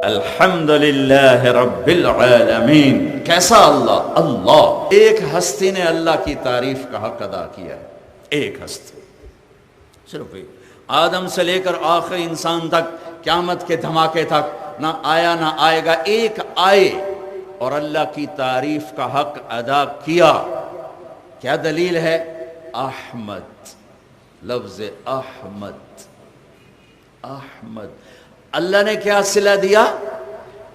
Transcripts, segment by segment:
الحمدللہ رب العالمین. کیسا اللہ؟ اللہ ایک ہستی نے اللہ کی تعریف کا حق ادا کیا ہے. ایک ہستی، صرف ایک. آدم سے لے کر آخری انسان تک، قیامت کے دھماکے تک نہ آیا نہ آئے گا، ایک آئے اور اللہ کی تعریف کا حق ادا کیا. کیا دلیل ہے؟ احمد، لفظ احمد. احمد اللہ نے کیا صلہ دیا؟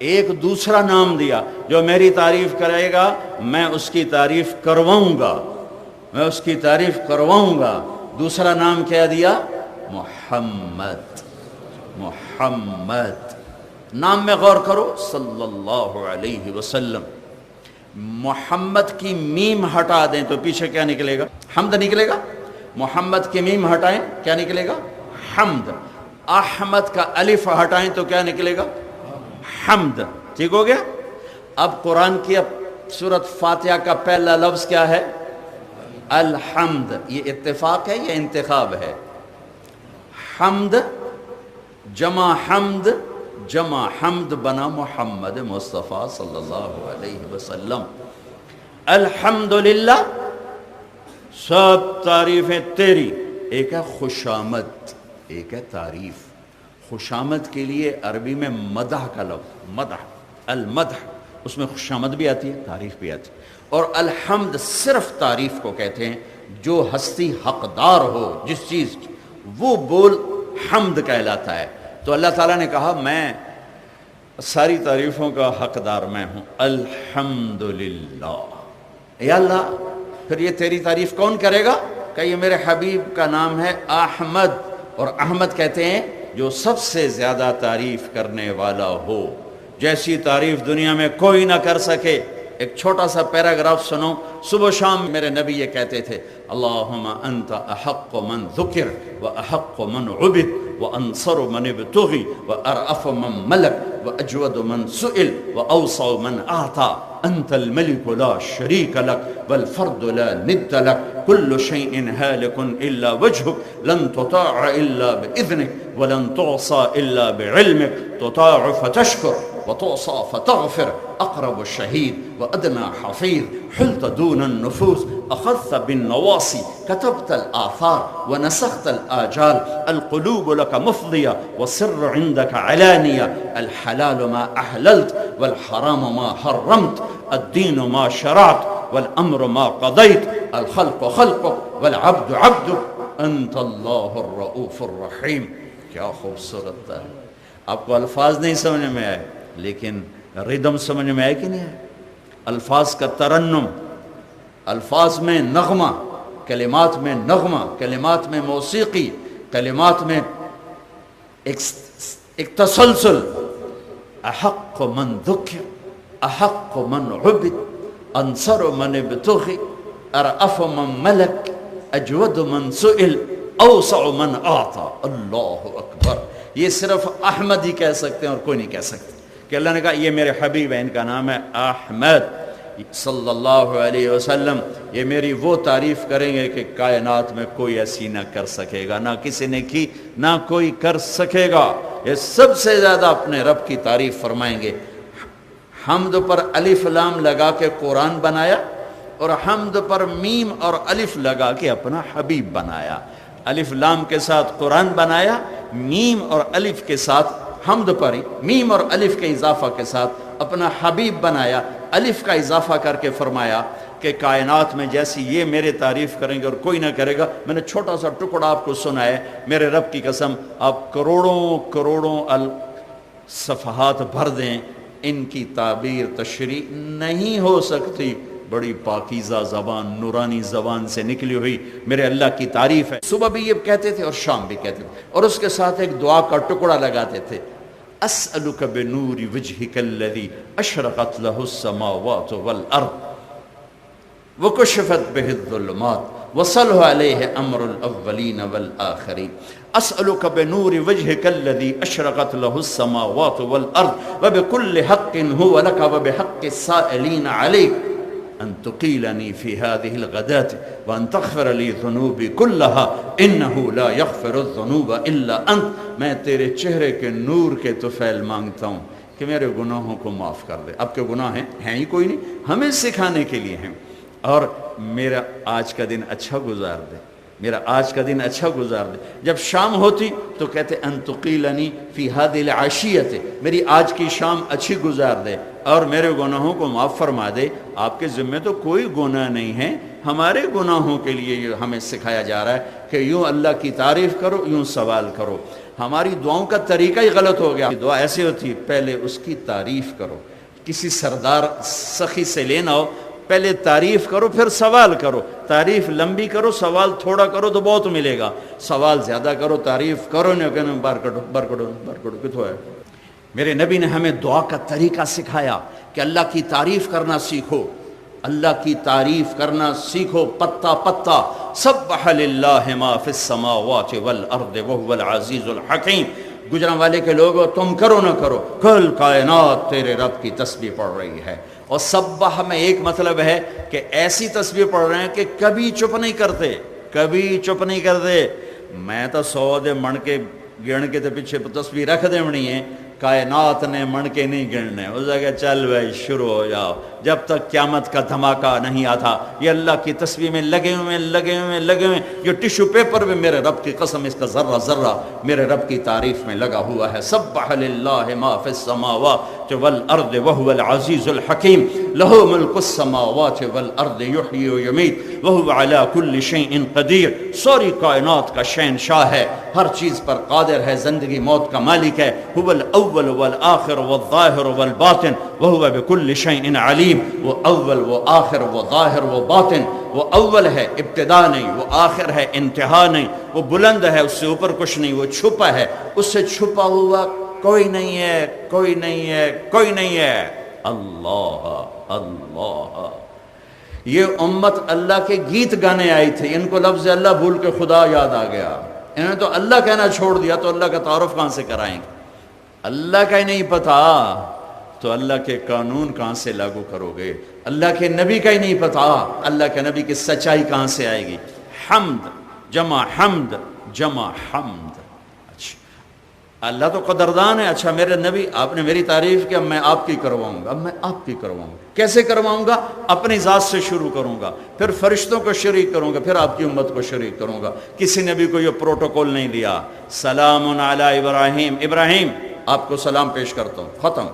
ایک دوسرا نام دیا. جو میری تعریف کرے گا میں اس کی تعریف کرواؤں گا، میں اس کی تعریف کرواؤں گا. دوسرا نام کیا دیا؟ محمد. محمد نام میں غور کرو، صلی اللہ علیہ وسلم. محمد کی میم ہٹا دیں تو پیچھے کیا نکلے گا؟ حمد نکلے گا. محمد کی میم ہٹائیں کیا نکلے گا؟ حمد. احمد کا الف ہٹائیں تو کیا نکلے گا؟ حمد. ٹھیک ہو گیا؟ اب قرآن کی سورۃ فاتحہ کا پہلا لفظ کیا ہے؟ الحمد. یہ اتفاق ہے یا انتخاب ہے؟ حمد جمع حمد جمع حمد بنا محمد مصطفیٰ صلی اللہ علیہ وسلم. الحمدللہ سب تعریفیں تیری. ایک ہے خوشامد، ایک ہے تعریف. خوشامد کے لیے عربی میں مدح کا لفظ، مدح، المدح، اس میں خوشامد بھی آتی ہے، تعریف بھی آتی ہے. اور الحمد صرف تعریف کو کہتے ہیں. جو ہستی حقدار ہو جس چیز کی، وہ بول حمد کہلاتا ہے. تو اللہ تعالیٰ نے کہا میں ساری تعریفوں کا حقدار میں ہوں. الحمدللہ. یا اللہ پھر یہ تیری تعریف کون کرے گا؟ کہ یہ میرے حبیب کا نام ہے احمد. اور احمد کہتے ہیں جو سب سے زیادہ تعریف کرنے والا ہو، جیسی تعریف دنیا میں کوئی نہ کر سکے. ایک چھوٹا سا پیراگراف سنو. صبح شام میرے نبی یہ کہتے تھے، اللہم انت احق من ذکر و احق من عبد و انصر من ابتغی و ارعف من ملک و اجود من سئل و اوسع من اعطا. انت الملک لا شریک لک والفرد لا ند لک کل شیء ہالک الا وجہک لن تطاع الا باذنک ولن تعصى الا بعلمک تطاع فتشکر وتعصى فتغفر اقرب الشهيد وادنى حفيظ حلت دون النفوس اخذت بالنواصي كتبت الاثار ونسخت الاجال القلوب لك مفضيه والسر عندك علانيه الحلال ما احللت والحرام ما حرمت الدين ما شرعت والامر ما قضيت الخلق خلقك والعبد عبدك انت الله الرؤوف الرحيم. کیا خوبصورت ہے. آپ کو الفاظ نہیں سمجھ میں آئے لیکن ردم سمجھ میں آئے کہ نہیں آئے؟ الفاظ کا ترنم، الفاظ میں نغمہ، کلمات میں نغمہ، کلمات میں موسیقی، کلمات میں ایک تسلسل. احق من ذکر، احق من عبد، انصر من ابتغی، ارعف من ملک، اجود من سئل، اوسع من اعطا. اللہ اکبر. یہ صرف احمد ہی کہہ سکتے ہیں اور کوئی نہیں کہہ سکتے. کہ اللہ نے کہا یہ میرے حبیب ہیں، ان کا نام ہے احمد صلی اللہ علیہ وسلم. یہ میری وہ تعریف کریں گے کہ کائنات میں کوئی ایسی نہ کر سکے گا، نہ کسی نے کی نہ کوئی کر سکے گا. یہ سب سے زیادہ اپنے رب کی تعریف فرمائیں گے. حمد پر الف لام لگا کے قرآن بنایا اور حمد پر میم اور الف لگا کے اپنا حبیب بنایا. الف لام کے ساتھ قرآن بنایا، میم اور الف کے ساتھ حمد پر ہی میم اور الف کے اضافہ کے ساتھ اپنا حبیب بنایا. الف کا اضافہ کر کے فرمایا کہ کائنات میں جیسی یہ میرے تعریف کریں گے اور کوئی نہ کرے گا. میں نے چھوٹا سا ٹکڑا آپ کو سنا ہے. میرے رب کی قسم آپ کروڑوں کروڑوں صفحات بھر دیں، ان کی تعبیر تشریح نہیں ہو سکتی. بڑی پاکیزہ زبان، نورانی زبان سے نکلی ہوئی میرے اللہ کی تعریف ہے. صبح بھی یہ کہتے تھے اور شام بھی کہتے تھے، اور اس کے ساتھ ایک دعا کا ٹکڑا لگاتے تھے. اسألک بنور وجہک الذی اشرقت لہ السماوات والارض وکشفت بہ الظلمات وصلح علیہ امر الاولین والآخرین. اسألک بنور وجہک الذی اشرقت لہ السماوات والارض وبکل حق هو لک وبحق السائلین علیک ان تقیلنی فی هذه الغداة وان تغفر لی ذنوبی كلها انه لا يغفر الذنوب الا انت. میں تیرے چہرے کے نور کے طفیل مانگتا ہوں کہ میرے گناہوں کو معاف کر دے. اب کے گناہ ہیں ہی کوئی نہیں, ہمیں سکھانے کے لیے ہیں. اور میرا آج کا دن اچھا گزار دے, میرا آج کا دن اچھا گزار دے. جب شام ہوتی تو کہتے ان تقیلنی فی هذه العشیۃ, میری آج کی شام اچھی گزار دے اور میرے گناہوں کو معاف فرما دے. آپ کے ذمہ تو کوئی گناہ نہیں ہے, ہمارے گناہوں کے لیے یہ ہمیں سکھایا جا رہا ہے کہ یوں اللہ کی تعریف کرو, یوں سوال کرو. ہماری دعاؤں کا طریقہ ہی غلط ہو گیا. دعا ایسی ہوتی, پہلے اس کی تعریف کرو, کسی سردار سخی سے لینا ہو, پہلے تعریف کرو پھر سوال کرو. تعریف لمبی کرو, سوال تھوڑا کرو تو بہت ملے گا. سوال زیادہ کرو, تعریف کرو نہیں کہنا بار کٹو کتوں ہے. میرے نبی نے ہمیں دعا کا طریقہ سکھایا کہ اللہ کی تعریف کرنا سیکھو, اللہ کی تعریف کرنا سیکھو. پتا پتا سبح للہ ما فی السماوات والارض وهو العزیز الحکیم. گجرانوالے کے لوگوں تم کرو نہ کرو, کل کائنات تیرے رب کی تسبیح پڑھ رہی ہے. اور سبح میں ایک مطلب ہے کہ ایسی تسبیح پڑھ رہے ہیں کہ کبھی چپ نہیں کرتے, کبھی چپ نہیں کرتے. میں تو 100 دے من کے گن کے تے پیچھے تسبیح رکھ دے بنی ہے, کائنات نے من کے نہیں گننے. اس جگہ چل بھائی شروع ہو جاؤ, جب تک قیامت کا دھماکہ نہیں آتا. یہ اللہ کی تسبیح میں لگے ہوئے. یہ ٹشو پیپر میں میرے رب کی قسم اس کا ذرہ ذرہ میرے رب کی تعریف میں لگا ہوا ہے. سبح للہ ما فی السماوات والارض وهو العزیز الحکیم لہ ملک السماوات والارض یحیی ویمیت وهو علی کل شیء قدیر. ساری کائنات کا شہنشاہ ہے, ہر چیز پر قادر ہے, زندگی موت کا مالک ہے. هو الاول والآخر والظاہر والباطن وهو بكل شیء علیم. وہ اول, وہ آخر, وہ ظاہر, وہ باطن. وہ اول ہے, ابتدا نہیں, وہ آخر ہے, انتہا نہیں. وہ بلند ہے, اس سے اوپر کچھ نہیں. وہ چھپا ہے, اس سے چھپا ہوا کوئی نہیں ہے, کوئی نہیں ہے, کوئی نہیں ہے. اللہ اللہ. یہ امت اللہ کے گیت گانے آئی تھی, ان کو لفظ اللہ بھول کے خدا یاد آ گیا. انہوں نے تو اللہ کہنا چھوڑ دیا, تو اللہ کا تعارف کہاں سے کرائیں گے؟ اللہ کا ہی نہیں پتا تو اللہ کے قانون کہاں سے لاگو کرو گے؟ اللہ کے نبی کا ہی نہیں پتا, اللہ کے نبی کی سچائی کہاں سے آئے گی؟ حمد جمع حمد جمع حمد. اچھا اللہ تو قدردان ہے. اچھا میرے نبی آپ نے میری تعریف کی, اب میں آپ کی کرواؤں گا. اب میں آپ کی کرواؤں گا. کیسے کرواؤں گا؟ اپنی ذات سے شروع کروں گا, پھر فرشتوں کو شریک کروں گا, پھر آپ کی امت کو شریک کروں گا. کسی نبی کو یہ پروٹوکول نہیں دیا. سلام علی ابراہیم, ابراہیم آپ کو سلام پیش کرتا ہوں, ختم.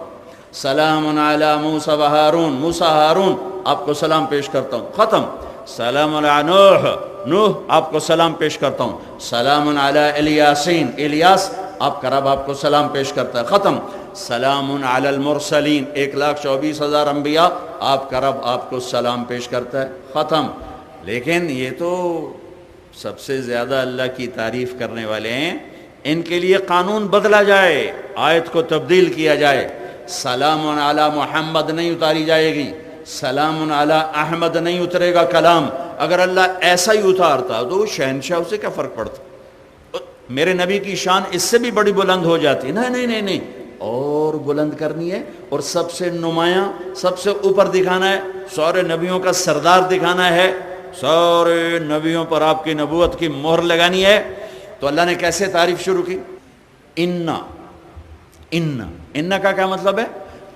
سلام علی موسیٰ و ہارون, موسیٰ ہارون آپ کو سلام پیش کرتا ہوں, ختم. سلام علی نوح, نوح آپ کو سلام پیش کرتا ہوں. سلام علی الیاسین, الیاس آپ کا رب آپ کو سلام پیش کرتا ہے, ختم. سلام علی المرسلین, 1,24,000 انبیاء آپ کا رب آپ کو سلام پیش کرتا ہے, ختم. لیکن یہ تو سب سے زیادہ اللہ کی تعریف کرنے والے ہیں, ان کے لیے قانون بدلا جائے, آیت کو تبدیل کیا جائے. سلام علی محمد نہیں اتاری جائے گی, سلام علی احمد نہیں اترے گا کلام. اگر اللہ ایسا ہی اتارتا تو شہنشاہ سے کیا فرق پڑتا؟ میرے نبی کی شان اس سے بھی بڑی بلند ہو جاتی. نہیں, اور بلند کرنی ہے, اور سب سے نمایاں, سب سے اوپر دکھانا ہے, سارے نبیوں کا سردار دکھانا ہے, سارے نبیوں پر آپ کی نبوت کی مہر لگانی ہے. تو اللہ نے کیسے تعریف شروع کی؟ ان کا کیا مطلب ہے؟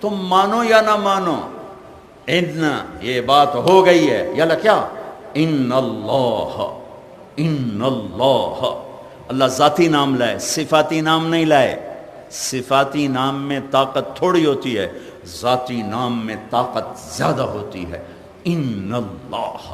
تم مانو یا نہ مانو, ان یہ بات ہو گئی ہے. یا کیا؟ ان اللہ, اللہ ذاتی نام لائے, صفاتی نام نہیں لائے. صفاتی نام میں طاقت تھوڑی ہوتی ہے, ذاتی نام میں طاقت زیادہ ہوتی ہے. ان اللہ